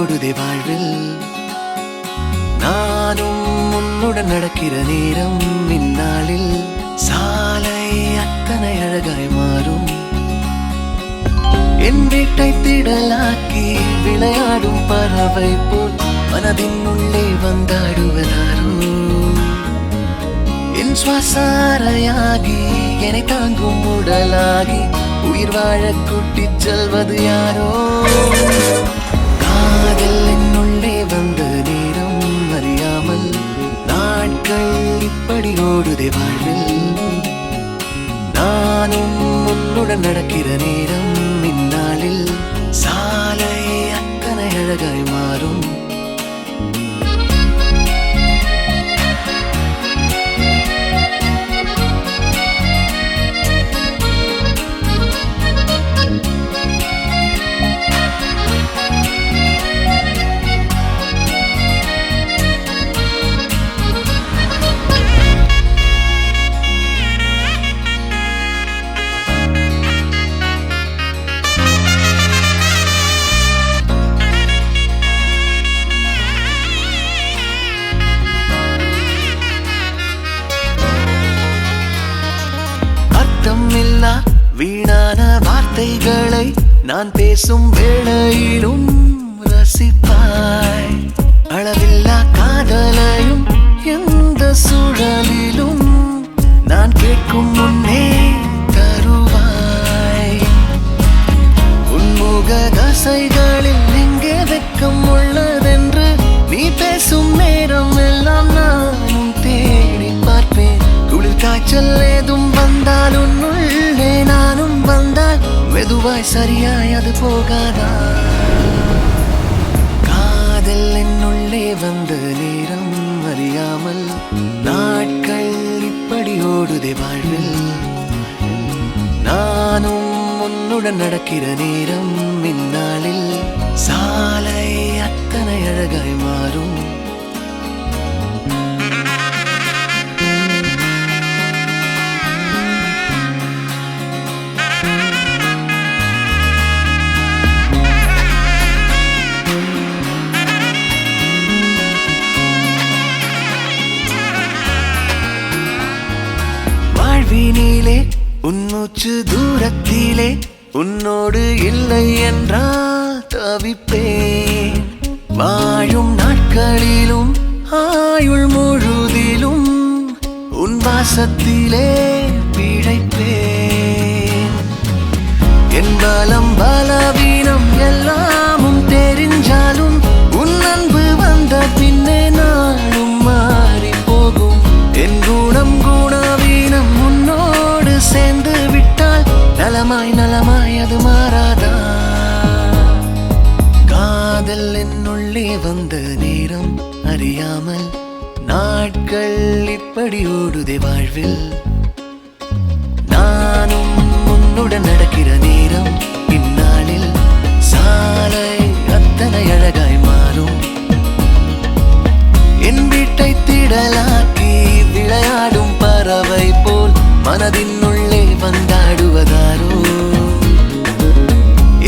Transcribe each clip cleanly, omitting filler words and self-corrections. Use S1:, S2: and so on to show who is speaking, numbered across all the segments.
S1: ஓடுதே வாழ்வில் நானும் உன்னுடன் நடக்கிற நேரம் இந்நாளில் சாலை அத்தனை அழகாய் மாறும் என் வீட்டை திடலாக்கி விளையாடும் பறவை போல் மனதின் உள்ளே வந்தாடுவதாரோ என் சுவாசாரையாகி என்னை தாங்கும் உடலாகி உயிர் வாழ கூட்டிச் செல்வது யாரோ காதல் என்னுள்ளே வந்த நேரம் அறியாமல் நாட்கள் இப்படி ஓடுதே வாழ்வில் நானும் உன்னுடன் நடக்கிற நேரம் இந்நாளில் சாலை அத்தனை அழகாய் மாறும் வீணான வார்த்தைகளை நான் பேசும் வேளையிலும் ரசிப்பாய் அளவில்லா காதலையும் எந்த சூழலிலும் நான் கேட்கும் முன்னே தருவாய் உன்முக தசைகளில் எங்கே வெட்கம் உள்ளதென்று நீ பேசும் நேரம் எல்லாம் நானும் தேடி பார்ப்பேன் குளிர் காய்ச்சல் ஏதும் வந்தால் உன்னுள்ளே நானும் வந்தால் மெதுவாய் சரியாய் அது போகாதா காதல் என்னுள்ளே வந்த நேரம் அறியாமல் நாட்கள் இப்படி ஓடுதே வாழ்வில் நானும் உன்னுடன் நடக்கிற நேரம் இந்நாளில் சாலை அத்தனை அழகாய் மாறும் வாழ்வினிலே உன்மூச்சு தூரத்திலே உன்னோடு இல்லை என்றால் தவிப்பேன் வாழும் நாட்களிலும் ஆயுள் முழுதிலும் உன் வாசத்திலே பிழைப்பேன் என் பலம் பலவீனம் எல்லாமும் தெரிஞ்சாலும் உன் அன்பு வந்த பின்னே நாளும் மாறி போகும் என் குணம் குணவீனம் உன்னோடு சேர்ந்து விட்டால் நலமாய் நலமாய் அது மாறாதா காதல் என்னுள்ளே வந்த நேரம் அறியாமல் நாட்கள் இப்படி ஓடுதே வாழ்வில் நானும் உன்னுடன் நடக்கிற நேரம் இந்நாளில் சாலை அத்தனை அழகாய் மாறும் என் வீட்டை திடலாக்கி விளையாடும் பறவை போல் மனதின் உள்ளே வந்தாடுவதாரோ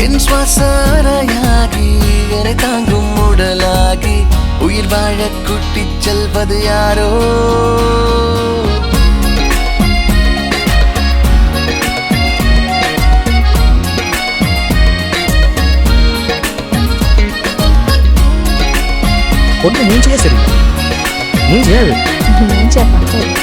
S1: என் சுவாசாரையாகி என்னை தாங்கும் உடலாகி உயிர் வாழ கூட்டிச் செல்வது யாரோ
S2: பொண்ணு மூஞ்சியே சரி மூஞ்சியா
S3: மூஞ்சியா பார்த்தா